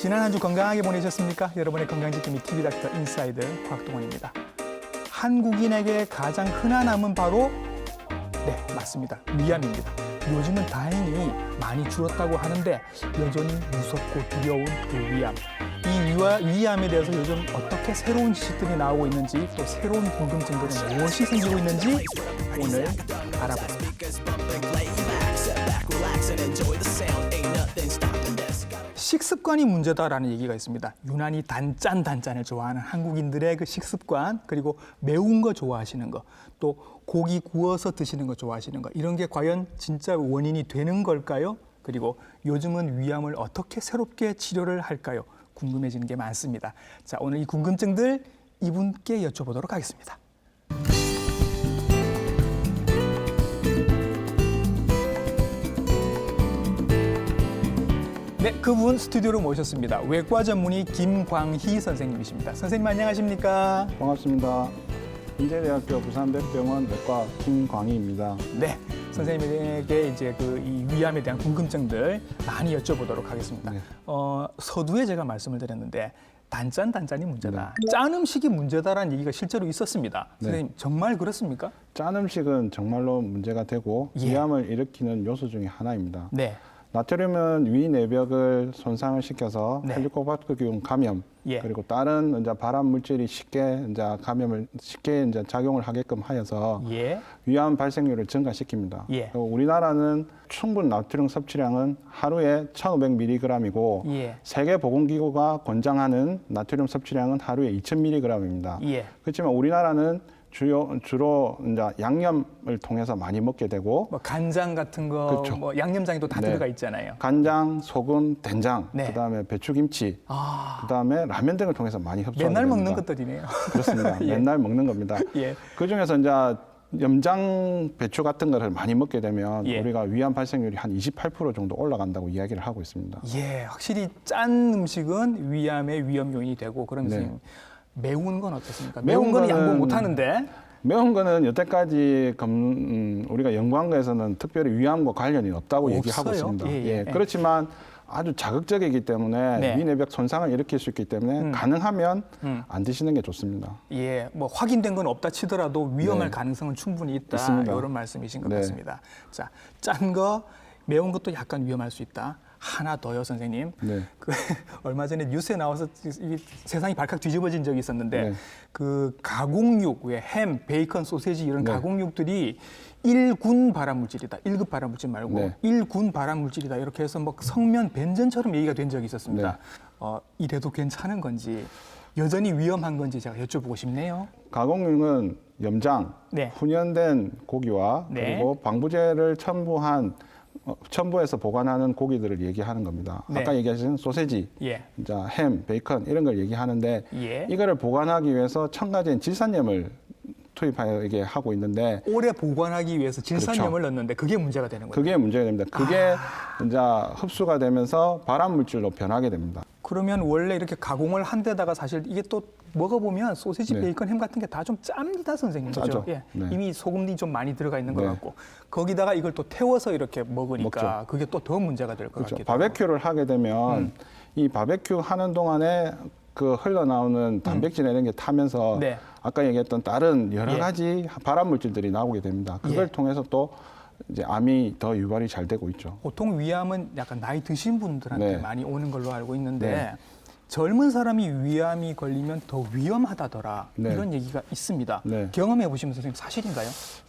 지난 한 주 건강하게 보내셨습니까? 여러분의 건강지킴이 TV닥터 인사이드 곽동원입니다. 한국인에게 가장 흔한 암은 바로 맞습니다. 위암입니다. 요즘은 다행히 많이 줄었다고 하는데 여전히 무섭고 두려운 그 위암. 이 위암에 대해서 요즘 어떻게 새로운 지식들이 나오고 있는지 또 새로운 궁금증들은 무엇이 생기고 있는지 오늘 알아보겠습니다. 식습관이 문제다라는 얘기가 있습니다. 유난히 단짠을 좋아하는 한국인들의 그 식습관, 그리고 매운 거 좋아하시는 거, 또 고기 구워서 드시는 거 좋아하시는 거, 이런 게 과연 진짜 원인이 되는 걸까요? 그리고 요즘은 위암을 어떻게 새롭게 치료를 할까요? 궁금해지는 게 많습니다. 자, 오늘 이 궁금증들 이분께 여쭤보도록 하겠습니다. 네, 그분 스튜디오로 모셨습니다. 외과 전문의 김광희 선생님이십니다. 선생님 안녕하십니까? 반갑습니다. 인제대학교 부산백병원 외과 김광희입니다. 네, 선생님에게 이제 이 위암에 대한 궁금증들 많이 여쭤보도록 하겠습니다. 네. 서두에 제가 말씀을 드렸는데 단짠이 문제다. 짠 음식이 문제다라는 얘기가 실제로 있었습니다. 선생님 정말 그렇습니까? 짠 음식은 정말로 문제가 되고 위암을 일으키는 요소 중에 하나입니다. 네. 나트륨은 위 내벽을 손상을 시켜서 헬리코박터균 감염 그리고 다른 이제 발암 물질이 쉽게 작용을 하게끔 하여서 위암 발생률을 증가시킵니다. 그리고 우리나라는 충분 나트륨 섭취량은 하루에 1,500mg이고 세계보건기구가 권장하는 나트륨 섭취량은 하루에 2,000mg입니다. 그렇지만 우리나라는 주로 이제 양념을 통해서 많이 먹게 되고 뭐 간장 같은 거, 그렇죠. 뭐 양념장에도 다 들어가 있잖아요. 간장, 소금, 된장, 그다음에 배추김치, 그다음에 라면 등을 통해서 많이 섭취하게 됩니다. 맨날 먹는 것들이네요. 그렇습니다. 맨날 먹는 겁니다. 그 중에서 이제 염장 배추 같은 것을 많이 먹게 되면 우리가 위암 발생률이 한 28% 정도 올라간다고 이야기를 하고 있습니다. 확실히 짠 음식은 위암의 위험 요인이 되고 그러면서 매운 건 어떻습니까? 매운 거는 양보 못 하는데. 매운 거는 여태까지 우리가 연구한 거에서는 특별히 위암과 관련이 없다고 얘기하고 있습니다. 그렇지만 아주 자극적이기 때문에 위내벽 손상을 일으킬 수 있기 때문에 가능하면 안 드시는 게 좋습니다. 뭐 확인된 건 없다 치더라도 위험할 가능성은 충분히 있다. 있습니다. 이런 말씀이신 것 같습니다. 자, 짠 거, 매운 것도 약간 위험할 수 있다. 하나 더요, 선생님. 얼마 전에 뉴스에 나와서 세상이 발칵 뒤집어진 적이 있었는데 그 가공육, 햄, 베이컨, 소세지 이런 가공육들이 1군 발암물질이다. 1급 발암물질 말고 1군 발암물질이다. 이렇게 해서 뭐 성면 벤전처럼 얘기가 된 적이 있었습니다. 이래도 괜찮은 건지 여전히 위험한 건지 제가 여쭤보고 싶네요. 가공육은 염장, 훈연된 고기와 그리고 방부제를 첨부해서 보관하는 고기들을 얘기하는 겁니다. 아까 얘기하신 소세지, 햄, 베이컨 이런 걸 얘기하는데 이거를 보관하기 위해서 첨가된 질산염을 투입하게 하고 있는데 오래 보관하기 위해서 질산염을 넣는데 그게 문제가 되는 거예요. 그게 문제가 됩니다. 그게 이제 흡수가 되면서 발암 물질로 변하게 됩니다. 그러면 원래 이렇게 가공을 한 데다가 사실 이게 또 먹어보면 소시지, 베이컨, 햄 같은 게 다 좀 짭니다, 선생님. 그죠? 이미 소금이 좀 많이 들어가 있는 것 같고 거기다가 이걸 또 태워서 이렇게 먹으니까 그게 또 더 문제가 될 것 같기도 하고. 바베큐를 하게 되면 이 바베큐 하는 동안에 그 흘러나오는 단백질 이런 게 타면서 아까 얘기했던 다른 여러 가지 발암 물질들이 나오게 됩니다. 그걸 통해서 또 이제 암이 더 유발이 잘 되고 있죠. 보통 위암은 약간 나이 드신 분들한테 많이 오는 걸로 알고 있는데 젊은 사람이 위암이 걸리면 더 위험하다더라 이런 얘기가 있습니다. 경험해 보시면 선생님 사실인가요?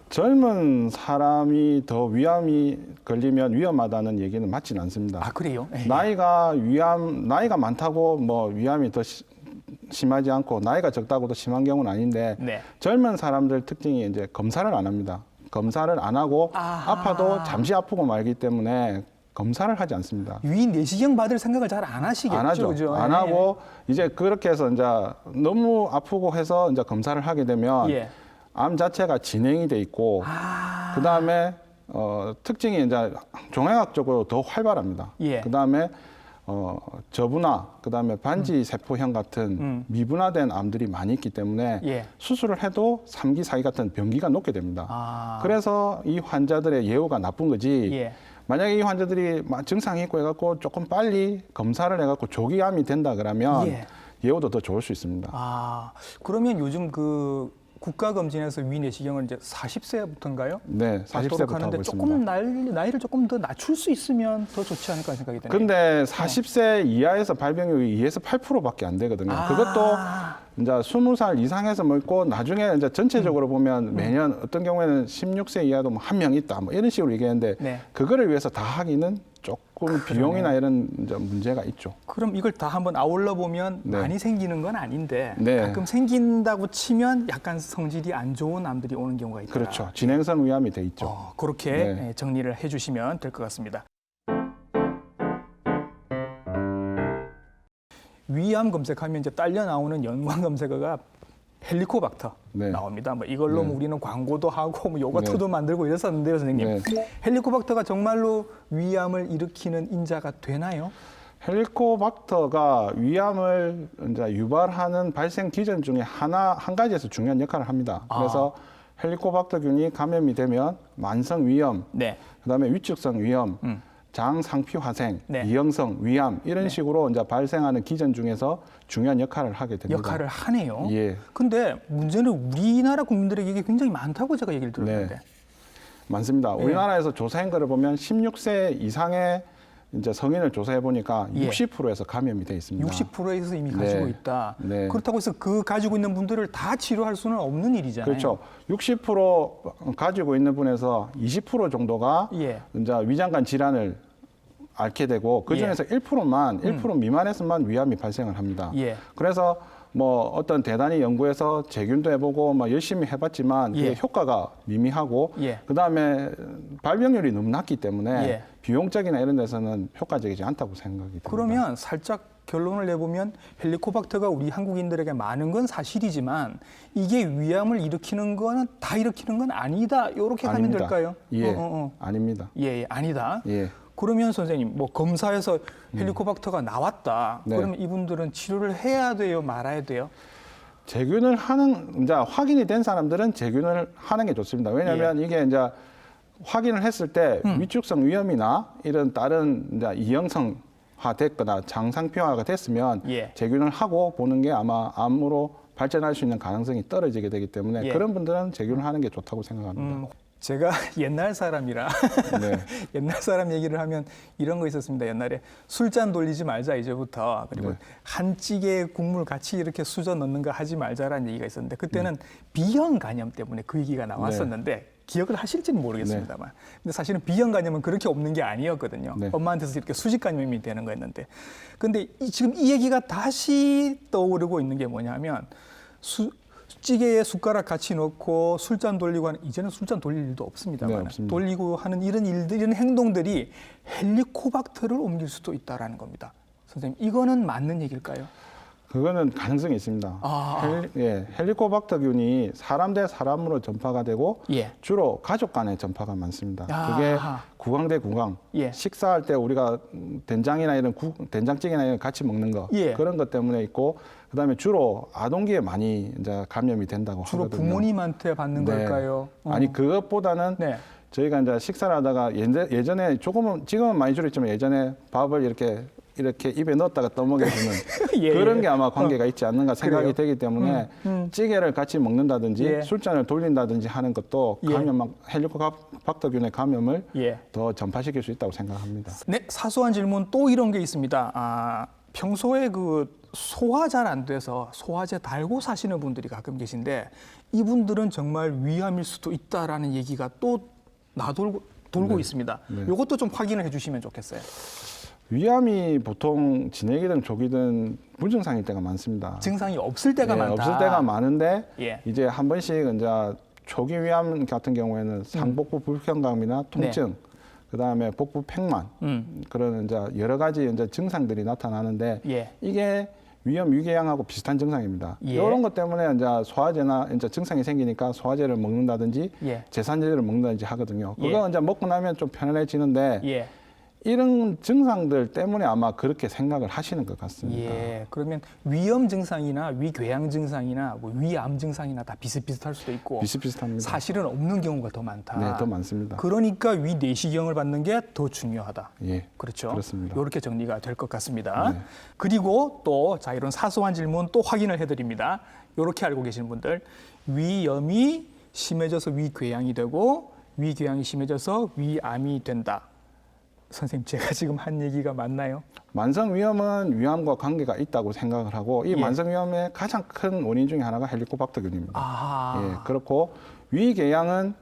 젊은 사람이 더 위암이 걸리면 위험하다는 얘기는 맞지는 않습니다. 아, 그래요? 나이가 많다고 뭐 위암이 더 심하지 않고 나이가 적다고도 심한 경우는 아닌데 젊은 사람들 특징이 이제 검사를 안 합니다. 검사를 안 하고 아파도 잠시 아프고 말기 때문에 검사를 하지 않습니다. 위 내시경 받을 생각을 잘 안 하시겠죠? 안 하죠. 그죠? 안 하고 이제 그렇게 해서 이제 너무 아프고 해서 이제 검사를 하게 되면 암 자체가 진행이 돼 있고 그다음에 특징이 이제 종양학적으로 더 활발합니다. 그다음에 저분화, 그다음에 반지 세포형 같은 미분화된 암들이 많이 있기 때문에 수술을 해도 3기, 4기 같은 병기가 높게 됩니다. 그래서 이 환자들의 예후가 나쁜 거지 만약에 이 환자들이 증상이 있고 해갖고 조금 빨리 검사를 해갖고 조기암이 된다 그러면 예. 예후도 더 좋을 수 있습니다. 아, 그러면 요즘 그 국가검진에서 위 내시경을 이제 40세부터인가요? 네, 40세부터 하는데 하고 조금 있습니다. 나이를 조금 더 낮출 수 있으면 더 좋지 않을까 생각이 드네요. 근데 40세 이하에서 발병률이 2에서 8%밖에 안 되거든요. 그것도 이제 20살 이상에서 뭐 있고 나중에 이제 전체적으로 보면 매년 어떤 경우에는 16세 이하도 뭐 한 명 있다 뭐 이런 식으로 얘기하는데 네. 그거를 위해서 다 하기는 조금 비용이나 이런 이제 문제가 있죠. 그럼 이걸 다 한번 아울러 보면 네. 많이 생기는 건 아닌데 네. 가끔 생긴다고 치면 약간 성질이 안 좋은 암들이 오는 경우가 있다. 그렇죠. 진행성 위암이 돼 있죠. 그렇게 네. 정리를 해주시면 될 것 같습니다. 위암 검색하면 이제 딸려 나오는 연관 검색어가 헬리코박터 네. 나옵니다. 뭐 이걸로 네. 우리는 광고도 하고 뭐 요거트도 만들고 이랬었는데요, 선생님. 네. 헬리코박터가 정말로 위암을 일으키는 인자가 되나요? 헬리코박터가 위암을 이제 유발하는 발생 기전 중에 한 가지에서 중요한 역할을 합니다. 그래서 헬리코박터균이 감염이 되면 만성 위염, 네. 그다음에 위축성 위염, 장 상피 화생, 네. 이형성 위암 이런 네. 식으로 이제 발생하는 기전 중에서 중요한 역할을 하게 됩니다. 역할을 하네요. 예. 근데 문제는 우리나라 국민들에게 이게 굉장히 많다고 제가 얘기를 들었는데. 네. 많습니다. 네. 우리나라에서 조사한 거를 보면 16세 이상의 이제 성인을 조사해 보니까 예. 60%에서 감염이 돼 있습니다. 60%에서 이미 네. 가지고 있다. 네. 그렇다고 해서 그 가지고 있는 분들을 다 치료할 수는 없는 일이잖아요. 그렇죠. 60% 가지고 있는 분에서 20% 정도가 예. 이제 위장관 질환을 앓게 되고 그 중에서 1% 미만에서만 위암이 발생을 합니다. 예. 그래서 뭐 어떤 대단히 연구해서 재균도 해보고 막 열심히 해봤지만 예. 그게 효과가 미미하고 예. 그다음에 발병률이 너무 낮기 때문에 예. 비용적이나 이런 데서는 효과적이지 않다고 생각이 듭니다. 그러면 살짝 결론을 내보면 헬리코박터가 우리 한국인들에게 많은 건 사실이지만 이게 위암을 일으키는 거는 다 일으키는 건 아니다. 이렇게 가면 아닙니다. 될까요? 예, 아닙니다. 예, 아니다. 예. 그러면 선생님, 뭐 검사에서 헬리코박터가 나왔다. 네. 그러면 이분들은 치료를 해야 돼요, 말아야 돼요? 재균을 하는 이제 확인이 된 사람들은 재균을 하는 게 좋습니다. 왜냐하면 이게 이제 확인을 했을 때 위축성 위염이나 이런 다른 이제 이형성화 됐거나 장상피화가 됐으면 예. 재균을 하고 보는 게 아마 암으로 발전할 수 있는 가능성이 떨어지게 되기 때문에 예. 그런 분들은 재균을 하는 게 좋다고 생각합니다. 제가 옛날 사람이라 네. 옛날 사람 얘기를 하면 이런 거 있었습니다. 옛날에 술잔 돌리지 말자 이제부터. 그리고 네. 한 찌개 국물 같이 이렇게 수저 넣는 거 하지 말자라는 얘기가 있었는데 그때는 B형 간염 때문에 그 얘기가 나왔었는데 기억을 하실지는 모르겠습니다만. 근데 사실은 B형 간염은 그렇게 없는 게 아니었거든요. 네. 엄마한테서 이렇게 수직 간염이 되는 거였는데. 근데 지금 이 얘기가 다시 떠오르고 있는 게 뭐냐면 찌개에 숟가락 같이 넣고 술잔 돌리고 하는 이제는 술잔 돌릴 일도 없습니다만 네, 없습니다. 돌리고 하는 이런 일들 이런 행동들이 헬리코박터를 옮길 수도 있다라는 겁니다. 선생님 이거는 맞는 얘기일까요? 그거는 가능성이 있습니다. 헬리코박터균이 사람 대 사람으로 전파가 되고 예. 주로 가족 간의 전파가 많습니다. 아하. 그게 구강 대 구강. 예. 식사할 때 우리가 된장이나 이런 된장찌개나 이런 같이 먹는 거 예. 그런 것 때문에 있고 그다음에 주로 아동기에 많이 이제 감염이 된다고 주로 하거든요. 부모님한테 받는 네. 걸까요? 아니 그것보다는 네. 저희가 이제 식사를 하다가 예전에 조금은 지금은 많이 줄었지만 예전에 밥을 이렇게 입에 넣었다가 떠먹여주는 예, 그런 예. 게 아마 관계가 있지 않는가 생각이 그래요? 되기 때문에 찌개를 같이 먹는다든지 예. 술잔을 돌린다든지 하는 것도 예. 헬리코박터균의 감염을 예. 더 전파시킬 수 있다고 생각합니다. 네, 사소한 질문 또 이런 게 있습니다. 평소에 그 소화 잘 안 돼서 소화제 달고 사시는 분들이 가끔 계신데 이분들은 정말 위암일 수도 있다라는 얘기가 또 돌고 있습니다. 네. 이것도 좀 확인을 해주시면 좋겠어요. 위암이 보통 진행이든 조기든 무증상일 때가 많습니다. 증상이 없을 때가 많다. 없을 때가 많은데 예. 이제 한 번씩 이제 초기 위암 같은 경우에는 상복부 불편감이나 통증, 그다음에 복부 팽만 그런 이제 여러 가지 이제 증상들이 나타나는데 예. 이게 위염 위궤양하고 비슷한 증상입니다. 예. 이런 것 때문에 이제 소화제나 이제 증상이 생기니까 소화제를 먹는다든지 예. 제산제를 먹는다든지 하거든요. 예. 그거 이제 먹고 나면 좀 편안해지는데 예. 이런 증상들 때문에 아마 그렇게 생각을 하시는 것 같습니다. 예, 그러면 위염 증상이나 위궤양 증상이나 뭐 위암 증상이나 다 비슷비슷할 수도 있고 비슷비슷합니다. 사실은 없는 경우가 더 많다. 네, 더 많습니다. 그러니까 위 내시경을 받는 게 더 중요하다. 예, 그렇죠. 그렇습니다. 이렇게 정리가 될 것 같습니다. 네. 그리고 또 자 이런 사소한 질문 또 확인을 해드립니다. 이렇게 알고 계시는 분들 위염이 심해져서 위궤양이 되고 위궤양이 심해져서 위암이 된다. 선생님, 제가 지금 한 얘기가 맞나요? 만성위염은 위암과 관계가 있다고 생각을 하고 이 예. 만성위염의 가장 큰 원인 중에 하나가 헬리코박터균입니다. 아, 예, 그렇고 위궤양은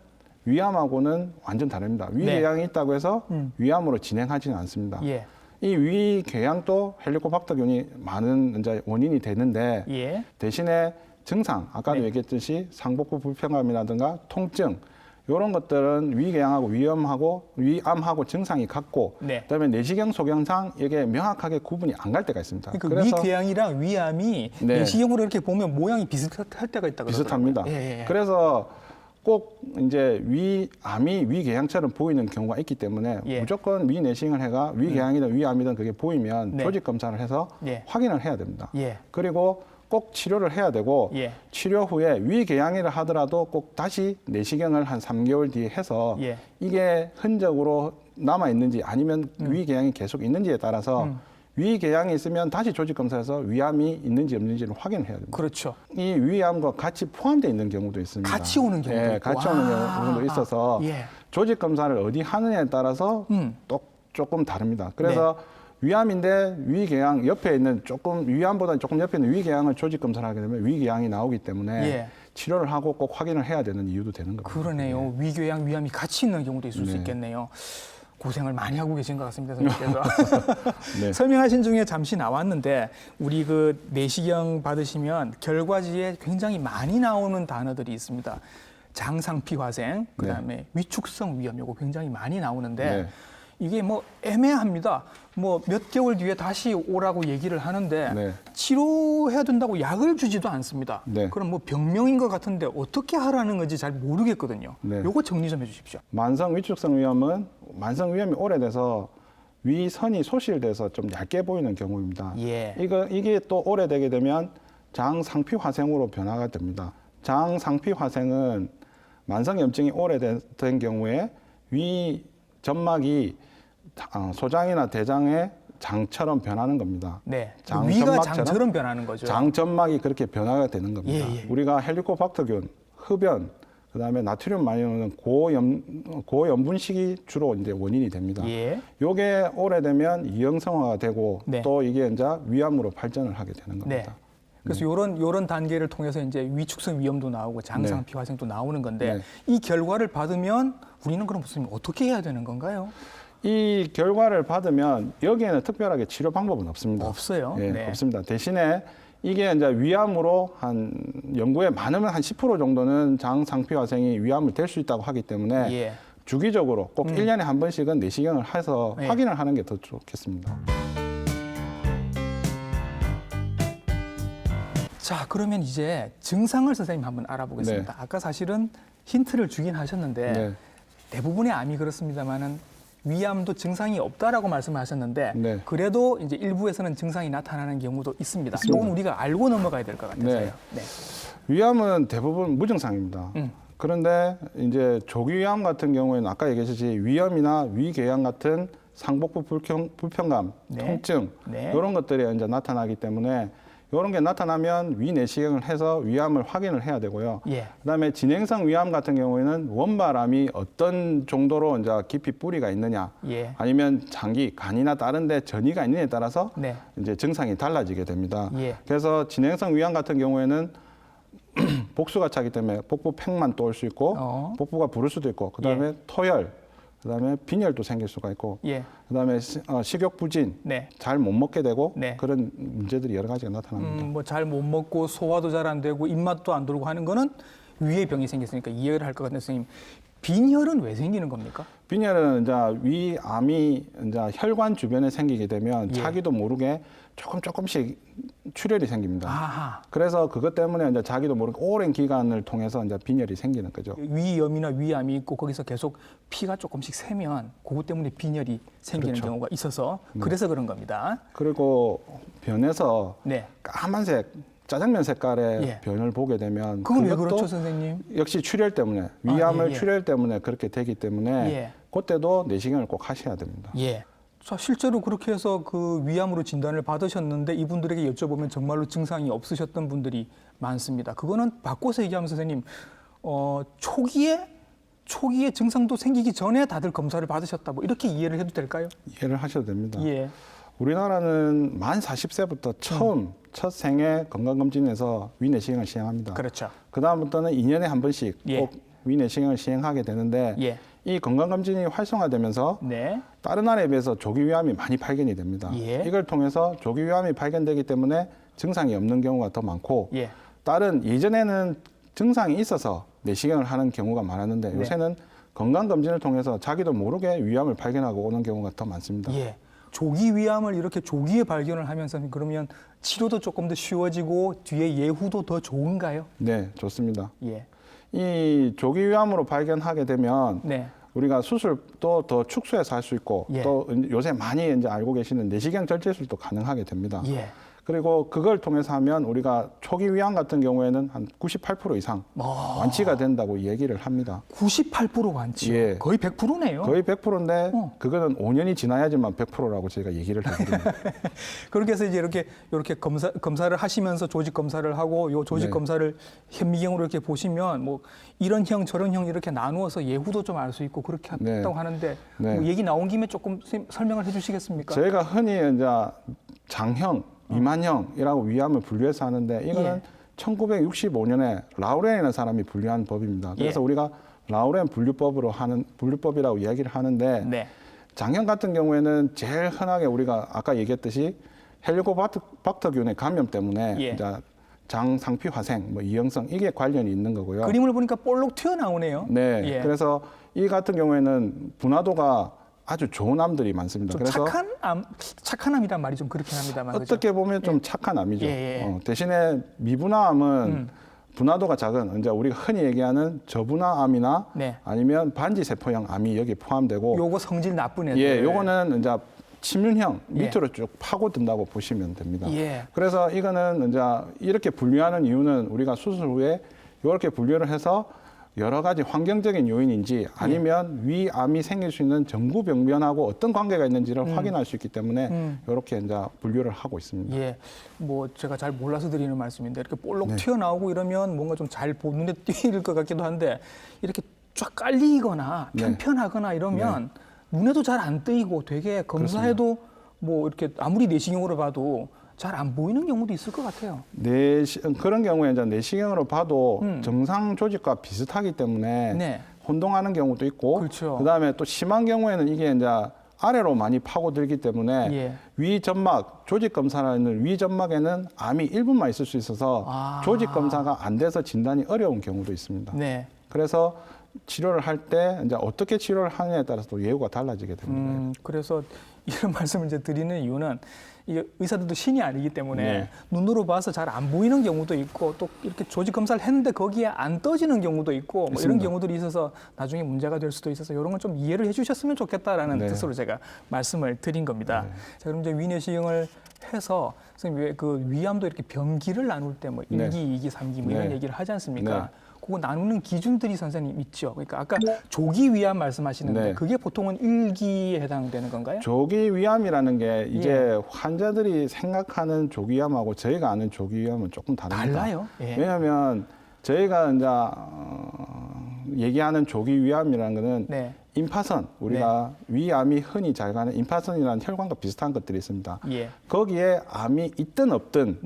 위암하고는 완전 다릅니다. 위궤양이 있다고 해서 위암으로 진행하지는 않습니다. 예, 이 위궤양도 헬리코박터균이 많은 이제 원인이 되는데 예, 대신에 증상, 아까도 네. 얘기했듯이 상복부 불편감이라든가 통증 이런 것들은 위궤양하고 위암하고 증상이 같고 네. 그다음에 내시경 소견상 이게 명확하게 구분이 안 갈 때가 있습니다. 그러니까 위궤양이랑 위암이 네. 내시경으로 이렇게 보면 모양이 비슷할 때가 있다고 비슷합니다. 예. 그래서 꼭 이제 위암이 위궤양처럼 보이는 경우가 있기 때문에 예. 무조건 위내시경을 해가 위궤양이든 위암이든 그게 보이면 네. 조직 검사를 해서 예. 확인을 해야 됩니다. 예. 그리고 꼭 치료를 해야 되고 예. 치료 후에 위궤양이라 하더라도 꼭 다시 내시경을 한 3개월 뒤에 해서 예. 이게 흔적으로 남아 있는지 아니면 위궤양이 계속 있는지에 따라서 위궤양이 있으면 다시 조직 검사해서 위암이 있는지 없는지를 확인을 해야 됩니다. 그렇죠. 이 위암과 같이 포함되어 있는 경우도 있습니다. 같이 오는 경우도 예, 있고. 같이 오는 경우도 있어서 예. 조직 검사를 어디 하느냐에 따라서 또 조금 다릅니다. 그래서 위암인데 위궤양 옆에 있는 조금 위암보다 조금 옆에 있는 위궤양을 조직 검사를 하게 되면 위궤양이 나오기 때문에 예. 치료를 하고 꼭 확인을 해야 되는 이유도 되는 겁니다. 그러네요. 위궤양, 위암이 같이 있는 경우도 있을 수 네. 있겠네요. 고생을 많이 하고 계신 것 같습니다, 선생님께서. 네. 설명하신 중에 잠시 나왔는데 우리 그 내시경 받으시면 결과지에 굉장히 많이 나오는 단어들이 있습니다. 장상피화생, 그다음에 위축성 위염 이거 굉장히 많이 나오는데 네. 이게 뭐 애매합니다. 뭐 몇 개월 뒤에 다시 오라고 얘기를 하는데 네. 치료해야 된다고 약을 주지도 않습니다. 네. 그럼 뭐 병명인 것 같은데 어떻게 하라는 건지 잘 모르겠거든요. 네. 요거 정리 좀 해주십시오. 만성 위축성 위염은 만성 위염이 오래돼서 위선이 소실돼서 좀 얇게 보이는 경우입니다. 예. 이게 또 오래되게 되면 장상피화생으로 변화가 됩니다. 장상피화생은 만성 염증이 오래된 경우에 위 점막이 소장이나 대장의 장처럼 변하는 겁니다. 네. 장 위가 점막처럼? 장처럼 변하는 거죠. 장점막이 그렇게 변화가 되는 겁니다. 예, 예. 우리가 헬리코박터균, 흡연, 그다음에 나트륨 많이 넣는 고염분식이 주로 이제 원인이 됩니다. 예. 요게 오래되면 이형성화가 되고 네. 또 이게 이제 위암으로 발전을 하게 되는 네. 겁니다. 그래서 요런 단계를 통해서 이제 위축성 위염도 나오고 장상피화생도 나오는 건데 네. 이 결과를 받으면 우리는 그럼 무슨 어떻게 해야 되는 건가요? 이 결과를 받으면 여기에는 특별하게 치료 방법은 없습니다. 없어요. 예, 네. 없습니다. 대신에 이게 이제 위암으로 한 연구에 많으면 한 10% 정도는 장상피화생이 위암을 될 수 있다고 하기 때문에 예. 주기적으로 꼭 1년에 한 번씩은 내시경을 해서 예. 확인을 하는 게 더 좋겠습니다. 자, 그러면 이제 증상을 선생님 한번 알아보겠습니다. 네. 아까 사실은 힌트를 주긴 하셨는데 네. 대부분의 암이 그렇습니다만은 위암도 증상이 없다라고 말씀하셨는데 네. 그래도 이제 일부에서는 증상이 나타나는 경우도 있습니다. 있습니다. 이건 우리가 알고 넘어가야 될 것 같아서요. 네. 네. 위암은 대부분 무증상입니다. 그런데 이제 조기위암 같은 경우에는 아까 얘기했듯이 위염이나 위궤양 같은 상복부 불편감, 네. 통증 네. 이런 것들이 이제 나타나기 때문에 이런 게 나타나면 위내시경을 해서 위암을 확인을 해야 되고요. 예. 그다음에 진행성 위암 같은 경우에는 원바람이 어떤 정도로 이제 깊이 뿌리가 있느냐, 예. 아니면 장기, 간이나 다른데 전이가 있느냐에 따라서 네. 이제 증상이 달라지게 됩니다. 예. 그래서 진행성 위암 같은 경우에는 복수가 차기 때문에 복부 팽만 또 올 수 있고 복부가 부를 수도 있고 그다음에 토열, 그다음에 빈혈도 생길 수가 있고 예. 그다음에 식욕 부진, 네. 잘 못 먹게 되고 네. 그런 문제들이 여러 가지가 나타납니다. 뭐 잘 못 먹고 소화도 잘 안 되고 입맛도 안 돌고 하는 거는 위의 병이 생겼으니까 이해를 할 것 같은데 선생님 빈혈은 왜 생기는 겁니까? 빈혈은 이제 위암이 이제 혈관 주변에 생기게 되면 자기도 모르게 조금씩 출혈이 생깁니다. 아하. 그래서 그것 때문에 이제 자기도 모르게 오랜 기간을 통해서 이제 빈혈이 생기는 거죠. 위염이나 위암이 있고 거기서 계속 피가 조금씩 새면 그것 때문에 빈혈이 생기는 그렇죠. 경우가 있어서 그래서 그런 겁니다. 그리고 변에서 네. 까만색 짜장면 색깔의 변을 보게 되면 그건 왜 그것도 그렇죠, 선생님? 역시 출혈 때문에 위암을 예. 출혈 때문에 그렇게 되기 때문에 그때도 내시경을 꼭 하셔야 됩니다. 예. 자, 실제로 그렇게 해서 그 위암으로 진단을 받으셨는데 이분들에게 여쭤보면 정말로 증상이 없으셨던 분들이 많습니다. 그거는 바꿔서 얘기하면 선생님, 초기에 증상도 생기기 전에 다들 검사를 받으셨다, 뭐 이렇게 이해를 해도 될까요? 이해를 하셔도 됩니다. 예. 우리나라는 만 40세부터 처음 첫 생애 건강검진에서 위내시경을 시행합니다. 그렇죠. 그 다음부터는 2년에 한 번씩 꼭 위내시경을 시행하게 되는데 이 건강검진이 활성화되면서 다른 나라에 비해서 조기위암이 많이 발견이 됩니다. 이걸 통해서 조기위암이 발견되기 때문에 증상이 없는 경우가 더 많고 다른 예전에는 증상이 있어서 내시경을 하는 경우가 많았는데 요새는 건강검진을 통해서 자기도 모르게 위암을 발견하고 오는 경우가 더 많습니다. 조기 위암을 이렇게 조기에 발견을 하면서 그러면 치료도 조금 더 쉬워지고 뒤에 예후도 더 좋은가요? 네, 좋습니다. 이 조기 위암으로 발견하게 되면 우리가 수술도 더 축소해서 할 수 있고 또 요새 많이 이제 알고 계시는 내시경 절제술도 가능하게 됩니다. 그리고 그걸 통해서 하면 우리가 초기 위암 같은 경우에는 한 98% 이상 완치가 된다고 얘기를 합니다. 98% 완치? 거의 100%네요. 거의 100%인데 그거는 5년이 지나야지만 100%라고 저희가 얘기를 해드립니다. 그렇게 해서 이제 이렇게 검사를 하시면서 조직 검사를 하고 요 조직 검사를 현미경으로 이렇게 보시면 뭐 이런 형 저런 형 이렇게 나누어서 예후도 좀 알 수 있고 그렇게 한다고 하는데 뭐 얘기 나온 김에 조금 설명을 해주시겠습니까? 저희가 흔히 이제 장형 미만형이라고 위암을 분류해서 하는데 이거는 1965년에 라우렌이라는 사람이 분류한 법입니다. 그래서 우리가 라우렌 분류법이라고 이야기를 하는데 장형 같은 경우에는 제일 흔하게 우리가 아까 얘기했듯이 헬리코박터균의 감염 때문에 이제 장 상피 화생, 뭐 이형성 이게 관련이 있는 거고요. 그림을 보니까 볼록 튀어나오네요. 그래서 이 같은 경우에는 분화도가 아주 좋은 암들이 많습니다. 그래서 착한 암이란 말이 좀 그렇긴 합니다만 어떻게 보면 좀 착한 암이죠. 대신에 미분화암은 분화도가 작은 이제 우리가 흔히 얘기하는 저분화암이나 아니면 반지세포형 암이 여기 포함되고 요거 성질 나쁜 애들. 요거는 이제 침륜형 밑으로 쭉 파고든다고 보시면 됩니다. 그래서 이거는 이제 이렇게 분류하는 이유는 우리가 수술 후에 이렇게 분류를 해서 여러 가지 환경적인 요인인지 아니면 위암이 생길 수 있는 전구병변하고 어떤 관계가 있는지를 확인할 수 있기 때문에 이렇게 이제 분류를 하고 있습니다. 뭐 제가 잘 몰라서 드리는 말씀인데 이렇게 볼록 튀어나오고 이러면 뭔가 좀 잘 눈에 띄일 것 같기도 한데 이렇게 쫙 깔리거나 편편하거나 이러면 눈에도 잘 안 띄고 되게 검사해도 뭐 이렇게 아무리 내시경으로 봐도 잘 안 보이는 경우도 있을 것 같아요. 그런 경우에 이제 내시경으로 봐도 정상 조직과 비슷하기 때문에 혼동하는 경우도 있고, 그다음에 또 심한 경우에는 이게 이제 아래로 많이 파고들기 때문에 위점막 조직 검사라는 위점막에는 암이 일부만 있을 수 있어서 조직 검사가 안 돼서 진단이 어려운 경우도 있습니다. 그래서 치료를 할 때 이제 어떻게 치료를 하느냐에 따라서 또 예후가 달라지게 됩니다. 그래서 이런 말씀을 이제 드리는 이유는 이게 의사들도 신이 아니기 때문에 눈으로 봐서 잘 안 보이는 경우도 있고 또 이렇게 조직 검사를 했는데 거기에 안 떠지는 경우도 있고 뭐 이런 경우들이 있어서 나중에 문제가 될 수도 있어서 이런 건 좀 이해를 해주셨으면 좋겠다라는 뜻으로 제가 말씀을 드린 겁니다. 자, 그럼 이제 위내시경을 해서 선생님 그 위암도 이렇게 병기를 나눌 때 뭐 1기, 2기, 3기 뭐 이런 얘기를 하지 않습니까? 그거 나누는 기준들이 선생님 있죠. 그러니까 아까 조기 위암 말씀하시는데 그게 보통은 1기에 해당되는 건가요? 조기 위암이라는 게 이제 환자들이 생각하는 조기 위암하고 저희가 아는 조기 위암은 조금 다릅니다. 달라요? 왜냐하면 저희가 이제 얘기하는 조기 위암이라는 거는 임파선, 우리가 위암이 흔히 잘 가는 임파선이라는 혈관과 비슷한 것들이 있습니다. 거기에 암이 있든 없든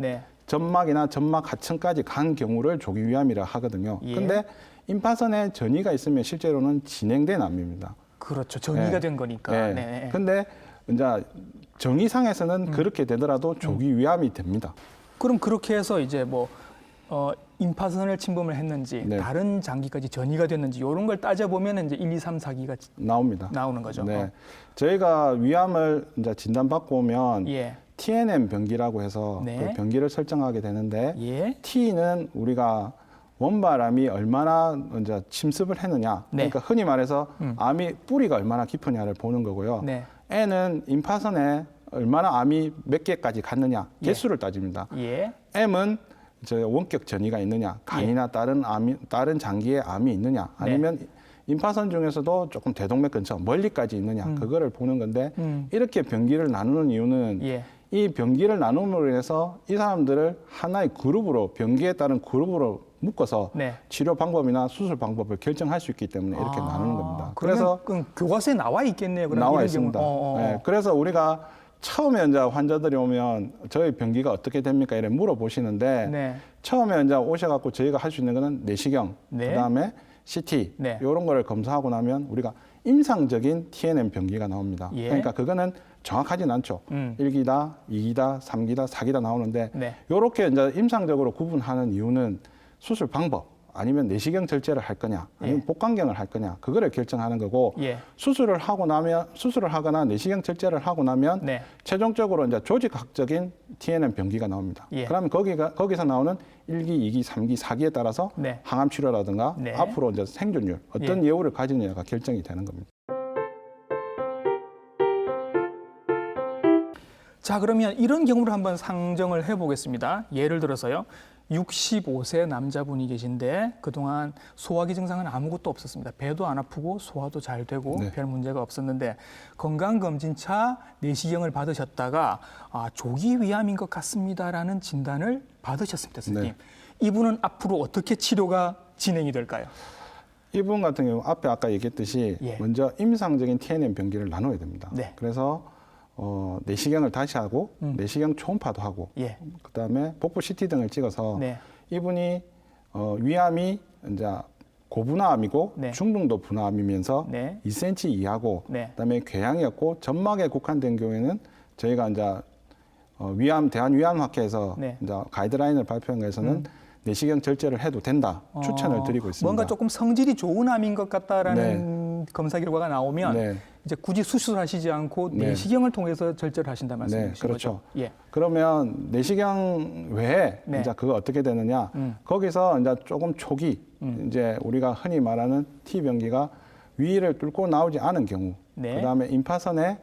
점막이나 점막 하층까지 간 경우를 조기 위암이라 하거든요. 근데 임파선에 전이가 있으면 실제로는 진행된 암입니다. 그렇죠. 전이가 된 거니까. 근데 이제 정의상에서는 그렇게 되더라도 조기 위암이 됩니다. 그럼 그렇게 해서 이제 뭐 임파선을 침범을 했는지 네. 다른 장기까지 전이가 됐는지 이런 걸 따져보면 이제 1, 2, 3, 4기가 나옵니다. 나오는 거죠. 네. 저희가 위암을 이제 진단받고 오면 예. TNM 병기라고 해서 네. 그 병기를 설정하게 되는데 예. T는 우리가 원바람이 얼마나 이제 침습을 했느냐. 네. 그러니까 흔히 말해서 암이 뿌리가 얼마나 깊으냐를 보는 거고요. 네. N은 임파선에 얼마나 암이 몇 개까지 갔느냐. 예. 개수를 따집니다. 예. M은 저 원격 전이가 있느냐, 간이나 다른 장기에 암이 있느냐, 아니면 임파선 중에서도 조금 대동맥 근처 멀리까지 있느냐, 그거를 보는 건데 이렇게 병기를 나누는 이유는 예. 이 병기를 나눔으로 인해서 이 사람들을 하나의 그룹으로 병기에 따른 그룹으로 묶어서 네. 치료 방법이나 수술 방법을 결정할 수 있기 때문에 이렇게 나누는 겁니다. 그래서 교과서에 나와 있겠네요. 그럼 나와 이런 있습니다. 경우. 네, 그래서 우리가 처음에 이제 환자들이 오면 저희 병기가 어떻게 됩니까? 이렇게 물어보시는데 네. 처음에 이제 오셔갖고 저희가 할 수 있는 거는 내시경, 네. 그다음에 CT 네. 이런 거를 검사하고 나면 우리가 임상적인 TNM 병기가 나옵니다. 예. 그러니까 그거는 정확하진 않죠. 1기다, 2기다, 3기다, 4기다 나오는데 네. 이렇게 이제 임상적으로 구분하는 이유는 수술 방법 아니면 내시경 절제를 할 거냐, 아니면 예. 복강경을 할 거냐, 그거를 결정하는 거고 예. 수술을 하거나 내시경 절제를 하고 나면 네. 최종적으로 이제 조직학적인 TNM 병기가 나옵니다. 예. 그러면 거기서 나오는 1기, 2기, 3기, 4기에 따라서 네. 항암 치료라든가 네. 앞으로 이제 생존율 어떤 예후를 가지느냐가 결정이 되는 겁니다. 자, 그러면 이런 경우를 한번 상정을 해보겠습니다. 예를 들어서요. 65세 남자분이 계신데 그동안 소화기 증상은 아무것도 없었습니다. 배도 안 아프고 소화도 잘 되고 네. 별 문제가 없었는데 건강검진차 내시경을 받으셨다가 조기 위암인 것 같습니다라는 진단을 받으셨습니다. 선생님. 네. 이분은 앞으로 어떻게 치료가 진행이 될까요? 이분 같은 경우 앞에 아까 얘기했듯이 예. 먼저 임상적인 TNM 병기를 나눠야 됩니다. 네. 그래서 내시경을 다시 하고 내시경 초음파도 하고 예. 그다음에 복부 CT 등을 찍어서 네. 이분이 위암이 이제 고분화암이고 네. 중등도 분화암이면서 네. 2cm 이하고 네. 그다음에 궤양이었고 점막에 국한된 경우에는 저희가 이제 대한위암학회에서 네. 이제 가이드라인을 발표한 것에서는 내시경 절제를 해도 된다 추천을 드리고 있습니다. 뭔가 조금 성질이 좋은 암인 것 같다라는 검사 결과가 나오면 네. 이제 굳이 수술하시지 않고 네. 내시경을 통해서 절제를 하신다 말씀이신 네, 그렇죠. 거죠? 예. 그러면 내시경 외에 네. 이제 그거 어떻게 되느냐? 거기서 이제 조금 초기 이제 우리가 흔히 말하는 T병기가 위를 뚫고 나오지 않은 경우, 네. 그다음에 임파선에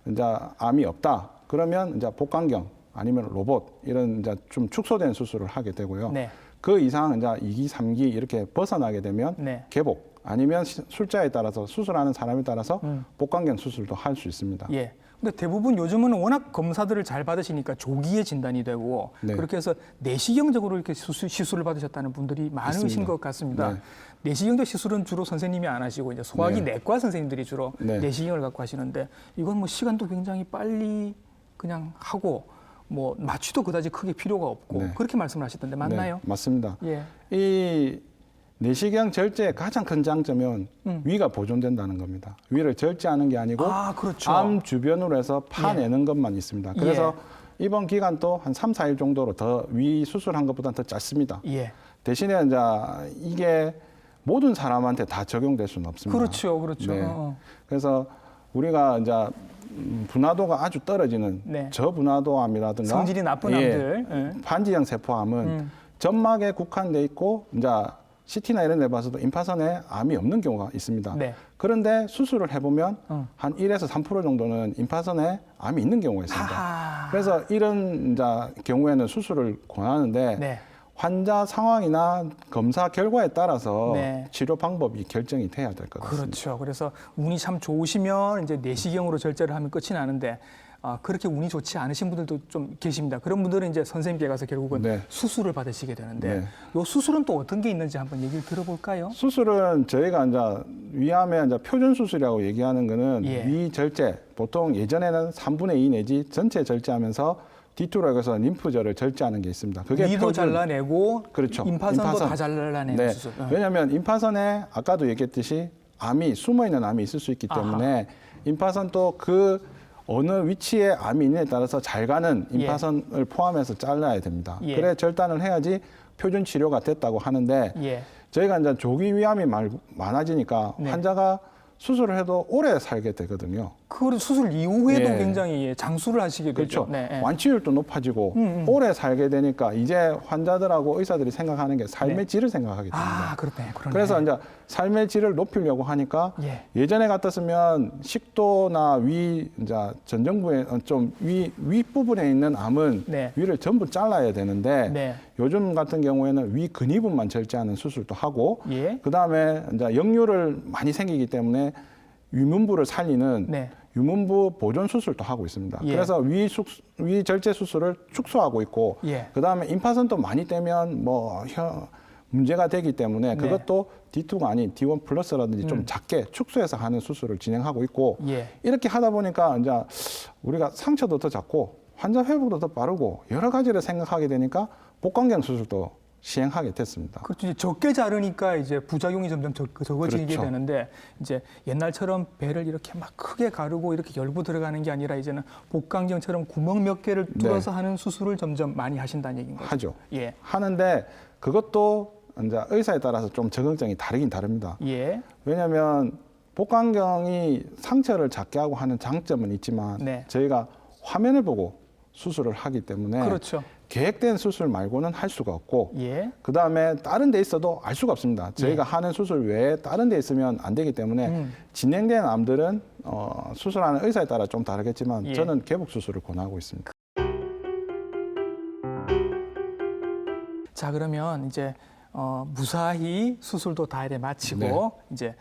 이제 암이 없다. 그러면 이제 복강경 아니면 로봇 이런 이제 좀 축소된 수술을 하게 되고요. 네. 그 이상 이제 2기, 3기 이렇게 벗어나게 되면 네. 개복 아니면 술자에 따라서 수술하는 사람에 따라서 복강경 수술도 할 수 있습니다. 예. 근데 대부분 요즘은 워낙 검사들을 잘 받으시니까 조기에 진단이 되고 네. 그렇게 해서 내시경적으로 이렇게 시술을 받으셨다는 분들이 많으신 있습니다. 것 같습니다. 네. 내시경적 시술은 주로 선생님이 안 하시고 이제 소화기 네. 내과 선생님들이 주로 네. 내시경을 갖고 하시는데 이건 뭐 시간도 굉장히 빨리 그냥 하고 뭐 마취도 그다지 크게 필요가 없고 네. 그렇게 말씀을 하시던데 맞나요? 네, 맞습니다. 예. 이 내시경 절제의 가장 큰 장점은 위가 보존된다는 겁니다. 위를 절제하는 게 아니고 그렇죠. 암 주변으로 해서 파내는 것만 있습니다. 그래서 이번 기간도 한 3, 4일 정도로 더 위 수술한 것보다는 더 짧습니다. 예. 대신에 이제 이게 모든 사람한테 다 적용될 수는 없습니다. 그렇죠. 그렇죠. 네. 그래서 우리가 이제 분화도가 아주 떨어지는 네. 저분화도암이라든가 성질이 나쁜 암들. 예. 반지형 세포암은 점막에 국한돼 있고 이제 CT나 이런 데 봐서도 임파선에 암이 없는 경우가 있습니다. 네. 그런데 수술을 해보면 한 1에서 3% 정도는 임파선에 암이 있는 경우가 있습니다. 아하. 그래서 이런 이제 경우에는 수술을 권하는데 네. 환자 상황이나 검사 결과에 따라서 네. 치료 방법이 결정이 돼야 될 것 같습니다. 그렇죠. 그래서 운이 참 좋으시면 이제 내시경으로 절제를 하면 끝이 나는데 그렇게 운이 좋지 않으신 분들도 좀 계십니다. 그런 분들은 이제 선생님께 가서 결국은 네. 수술을 받으시게 되는데 네. 이 수술은 또 어떤 게 있는지 한번 얘기를 들어볼까요? 수술은 저희가 이제 위암의 이제 표준 수술이라고 얘기하는 거는 예. 위 절제, 보통 예전에는 3분의 2 내지 전체 절제하면서 뒤쪽으로 해서 림프절을 절제하는 게 있습니다. 그게 위도 잘라내고 그렇죠. 임파선도 다 잘라내는 네. 수술. 왜냐하면 임파선에 아까도 얘기했듯이 암이 숨어있는 암이 있을 수 있기 때문에 임파선도 그 어느 위치에 암이 있느냐에 따라서 잘 가는 임파선을 포함해서 잘라야 됩니다. 예. 그래 절단을 해야지 표준 치료가 됐다고 하는데 예. 저희가 이제 조기 위암이 많아지니까 네. 환자가 수술을 해도 오래 살게 되거든요. 그 수술 이후에도 예. 굉장히 장수를 하시게 되죠. 그렇죠. 네. 완치율도 높아지고 오래 살게 되니까 이제 환자들하고 의사들이 생각하는 게 삶의 네. 질을 생각하게 됩니다. 아, 그렇네. 그러네. 그래서 이제 삶의 질을 높이려고 하니까 예. 예전에 같았으면 식도나 위, 이제 전정부에 좀 윗부분에 있는 암은 네. 위를 전부 잘라야 되는데 네. 요즘 같은 경우에는 위 근위부만 절제하는 수술도 하고 예. 그다음에 이제 역류를 많이 생기기 때문에 유문부를 살리는 네. 유문부 보존 수술도 하고 있습니다. 예. 그래서 위 절제 수술을 축소하고 있고 예. 그다음에 임파선도 많이 떼면 뭐 문제가 되기 때문에 네. 그것도 D2가 아닌 D1 플러스라든지 좀 작게 축소해서 하는 수술을 진행하고 있고 예. 이렇게 하다 보니까 이제 우리가 상처도 더 작고 환자 회복도 더 빠르고 여러 가지를 생각하게 되니까 복강경 수술도 시행하게 됐습니다. 그렇죠. 이제 적게 자르니까 이제 부작용이 점점 적어지게 그렇죠. 되는데 이제 옛날처럼 배를 이렇게 막 크게 가르고 이렇게 열고 들어가는 게 아니라 이제는 복강경처럼 구멍 몇 개를 뚫어서 하는 수술을 점점 많이 하신다는 얘기인 거죠. 하죠. 예. 하는데 그것도 이제 의사에 따라서 좀 적응증이 다르긴 다릅니다. 예. 왜냐하면 복강경이 상처를 작게 하고 하는 장점은 있지만 네. 저희가 화면을 보고 수술을 하기 때문에 그렇죠. 계획된 수술 말고는 할 수가 없고 예. 그다음에 다른 데 있어도 알 수가 없습니다. 저희가 하는 수술 외에 다른 데 있으면 안 되기 때문에 진행된 암들은 수술하는 의사에 따라 좀 다르겠지만 예. 저는 개복 수술을 권하고 있습니다. 자, 그러면 이제 무사히 수술도 다 이제 마치고 네. 이제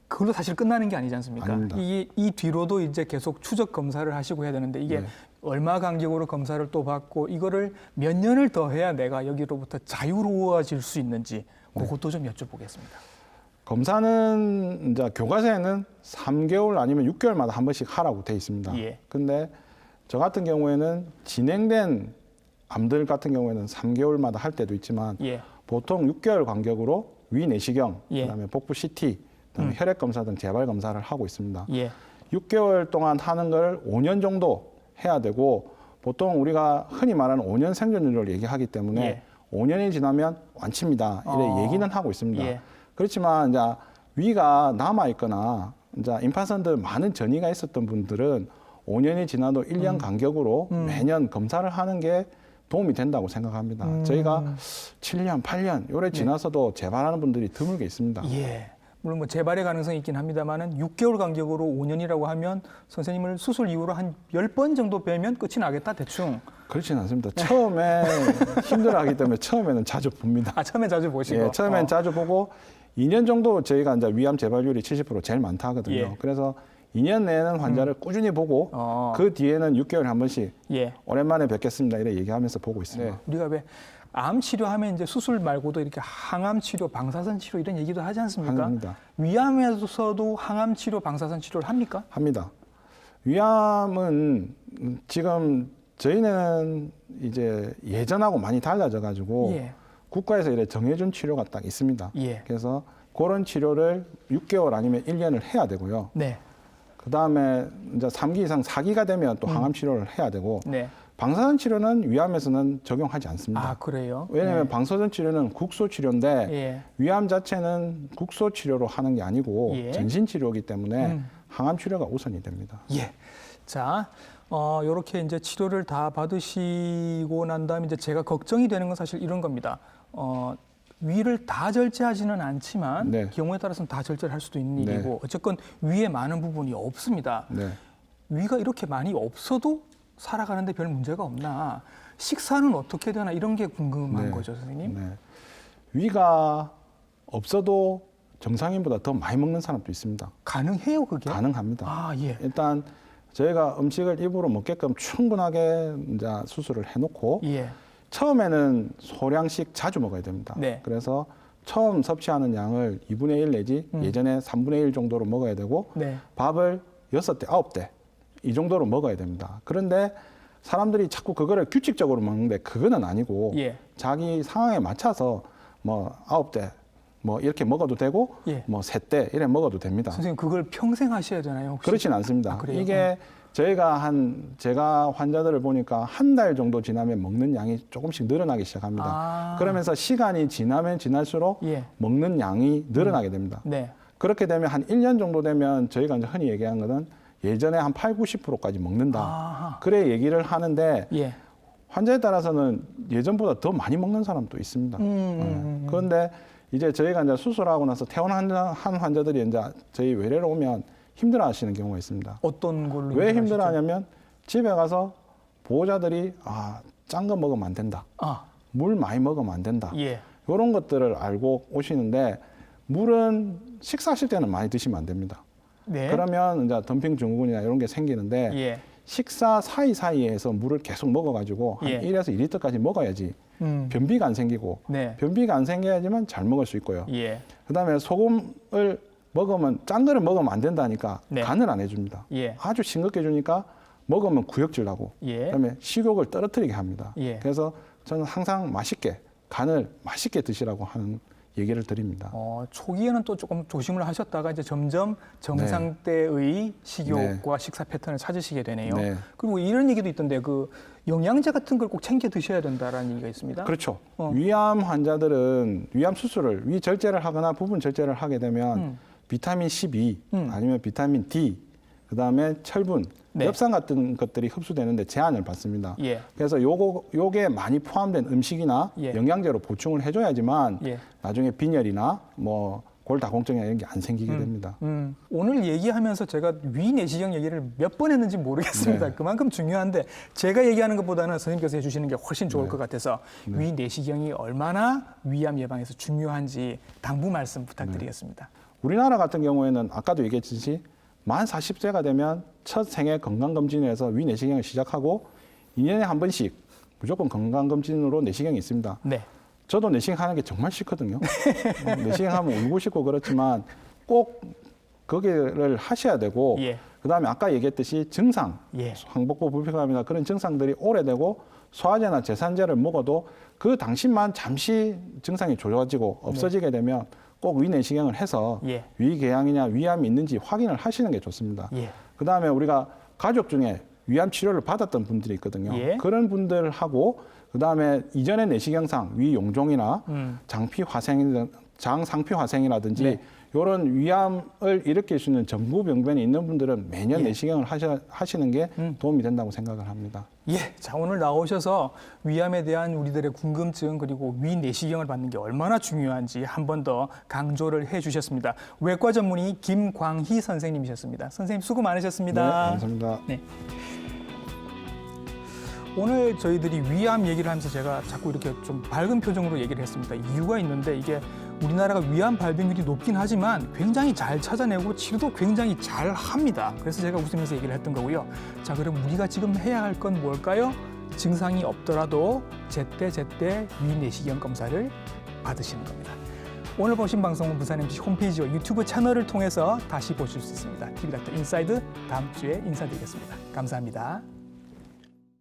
그걸로 사실 끝나는 게 아니지 않습니까? 아닙니다. 이 뒤로도 이제 계속 추적 검사를 하시고 해야 되는데 이게 네. 얼마 간격으로 검사를 또 받고 이거를 몇 년을 더 해야 내가 여기로부터 자유로워질 수 있는지 그것도 좀 여쭤보겠습니다. 검사는 이제 교과서에는 3개월 아니면 6개월마다 한 번씩 하라고 돼 있습니다. 예. 근데 저 같은 경우에는 진행된 암들 같은 경우에는 3개월마다 할 때도 있지만 예. 보통 6개월 간격으로 위 내시경, 예. 그다음에 복부 CT, 그다음에 혈액 검사 등 재발 검사를 하고 있습니다. 예. 6개월 동안 하는 걸 5년 정도 해야 되고 보통 우리가 흔히 말하는 5년 생존율을 얘기하기 때문에 예. 5년이 지나면 완치입니다. 이래 얘기는 하고 있습니다. 예. 그렇지만 이제 위가 남아 있거나 이제 임파선들 많은 전이가 있었던 분들은 5년이 지나도 1년 간격으로 매년 검사를 하는 게 도움이 된다고 생각합니다. 저희가 7년, 8년 요래 지나서도 재발하는 분들이 드물게 있습니다. 예. 물론 뭐 재발의 가능성이 있긴 합니다만은 6개월 간격으로 5년이라고 하면 선생님을 수술 이후로 한 10번 정도 뵈면 끝이 나겠다 대충. 그렇지는 않습니다. 처음에 힘들어하기 때문에 처음에는 자주 봅니다. 아, 처음엔 자주 보시고. 예, 처음엔 자주 보고 2년 정도 저희가 이제 위암 재발률이 70% 제일 많다 하거든요. 예. 그래서 2년 내에는 환자를 꾸준히 보고 그 뒤에는 6개월에 한 번씩 예. 오랜만에 뵙겠습니다. 이렇게 얘기하면서 보고 있습니다. 네. 우리가 왜 암 치료하면 이제 수술 말고도 이렇게 항암 치료, 방사선 치료 이런 얘기도 하지 않습니까? 합니다. 위암에서도 항암 치료, 방사선 치료를 합니까? 합니다. 위암은 지금 저희는 이제 예전하고 많이 달라져 가지고 예. 국가에서 이래 정해준 치료가 딱 있습니다. 예. 그래서 그런 치료를 6개월 아니면 1년을 해야 되고요. 네. 그다음에 이제 3기 이상 4기가 되면 또 항암 치료를 해야 되고 네. 방사선 치료는 위암에서는 적용하지 않습니다. 아, 그래요? 왜냐하면 네. 방사선 치료는 국소 치료인데 예. 위암 자체는 국소 치료로 하는 게 아니고 예. 전신 치료이기 때문에 항암 치료가 우선이 됩니다. 예. 자, 요렇게 이제 치료를 다 받으시고 난 다음에 이제 제가 걱정이 되는 건 사실 이런 겁니다. 위를 다 절제하지는 않지만 네. 경우에 따라서는 다 절제를 할 수도 있는 네. 일이고 어쨌건 위에 많은 부분이 없습니다. 네. 위가 이렇게 많이 없어도 살아가는데 별 문제가 없나? 식사는 어떻게 되나 이런 게 궁금한 네. 거죠, 선생님. 네. 위가 없어도 정상인보다 더 많이 먹는 사람도 있습니다. 가능해요, 그게? 가능합니다. 아, 예. 일단 저희가 음식을 입으로 먹게끔 충분하게 이제 수술을 해놓고 예. 처음에는 소량씩 자주 먹어야 됩니다. 네. 그래서 처음 섭취하는 양을 2분의 1 내지 예전에 3분의 1 정도로 먹어야 되고 네. 밥을 6대, 9대 이 정도로 먹어야 됩니다. 그런데 사람들이 자꾸 그거를 규칙적으로 먹는데 그거는 아니고 예. 자기 상황에 맞춰서 뭐 9대 뭐 이렇게 먹어도 되고 예. 뭐 3대 이렇게 먹어도 됩니다. 선생님 그걸 평생 하셔야 되나요, 혹시? 그렇진 않습니다. 아, 그래요? 이게 제가 환자들을 보니까 한 달 정도 지나면 먹는 양이 조금씩 늘어나기 시작합니다. 그러면서 시간이 지나면 지날수록 먹는 양이 늘어나게 됩니다. 네. 그렇게 되면 한 1년 정도 되면 저희가 이제 흔히 얘기하는 것은 예전에 한 8, 90%까지 먹는다. 그래 얘기를 하는데 환자에 따라서는 예전보다 더 많이 먹는 사람도 있습니다. 그런데 이제 저희가 이제 수술하고 나서 퇴원한 환자들이 이제 저희 외래로 오면 힘들어하시는 경우가 있습니다. 어떤 걸로? 왜 힘들어하냐면 집에 가서 보호자들이 짠 거 먹으면 안 된다. 물 많이 먹으면 안 된다. 이런 것들을 알고 오시는데 물은 식사하실 때는 많이 드시면 안 됩니다. 네. 그러면 이제 덤핑 증후군이나 이런 게 생기는데 식사 사이사이에서 물을 계속 먹어가지고 한 1에서 2리터까지 먹어야지 변비가 안 생기고 변비가 안 생겨야지만 잘 먹을 수 있고요. 그다음에 소금을 먹으면 짠 거를 먹으면 안 된다니까 간을 안 해줍니다. 아주 싱겁게 주니까 먹으면 구역질 나고 그다음에 식욕을 떨어뜨리게 합니다. 그래서 저는 항상 간을 맛있게 드시라고 하는 얘기를 드립니다. 초기에는 또 조금 조심을 하셨다가 이제 점점 정상대의 식욕과 식사 패턴을 찾으시게 되네요. 그리고 이런 얘기도 있던데 그 영양제 같은 걸 꼭 챙겨 드셔야 된다라는 얘기가 있습니다. 그렇죠. 위암 환자들은 위암 수술을 위 절제를 하거나 부분 절제를 하게 되면 비타민 12 아니면 비타민 D 그다음에 철분, 엽산 같은 것들이 흡수되는데 제한을 받습니다. 그래서 요게 많이 포함된 음식이나 영양제로 보충을 해줘야지만 나중에 빈혈이나 뭐 골다공증이나 이런 게 안 생기게 됩니다. 오늘 얘기하면서 제가 위 내시경 얘기를 몇 번 했는지 모르겠습니다. 그만큼 중요한데 제가 얘기하는 것보다는 선생님께서 해주시는 게 훨씬 좋을 것 같아서 위 내시경이 얼마나 위암 예방에서 중요한지 당부 말씀 부탁드리겠습니다. 우리나라 같은 경우에는 아까도 얘기했듯이 만 40세가 되면 첫 생애 건강검진을 해서 위 내시경을 시작하고 2년에 한 번씩 무조건 건강검진으로 내시경이 있습니다. 저도 내시경 하는 게 정말 싫거든요. 내시경 하면 울고 싶고 그렇지만 꼭 거기를 하셔야 되고 그다음에 아까 얘기했듯이 증상, 항복부 불편감이나 그런 증상들이 오래되고 소화제나 제산제를 먹어도 그 당시만 잠시 증상이 좋아지고 없어지게 되면 꼭 위 내시경을 해서 위궤양이냐 위암이 있는지 확인을 하시는 게 좋습니다. 그다음에 우리가 가족 중에 위암 치료를 받았던 분들이 있거든요. 그런 분들하고 그다음에 이전의 내시경상 위 용종이나 장상피 화생이라든지 이런 위암을 일으킬 수 있는 전구병변이 있는 분들은 매년 내시경을 하시는 게 도움이 된다고 생각을 합니다. 자, 오늘 나오셔서 위암에 대한 우리들의 궁금증 그리고 위 내시경을 받는 게 얼마나 중요한지 한 번 더 강조를 해주셨습니다. 외과 전문의 김광희 선생님이셨습니다. 선생님 수고 많으셨습니다. 네, 감사합니다. 오늘 저희들이 위암 얘기를 하면서 제가 자꾸 이렇게 좀 밝은 표정으로 얘기를 했습니다. 이유가 있는데 이게 우리나라가 위암 발병률이 높긴 하지만 굉장히 잘 찾아내고 치료도 굉장히 잘 합니다. 그래서 제가 웃으면서 얘기를 했던 거고요. 자, 그럼 우리가 지금 해야 할 건 뭘까요? 증상이 없더라도 제때 위 내시경 검사를 받으시는 겁니다. 오늘 보신 방송은 부산 MC 홈페이지와 유튜브 채널을 통해서 다시 보실 수 있습니다. TV닥터 인사이드 다음 주에 인사드리겠습니다. 감사합니다.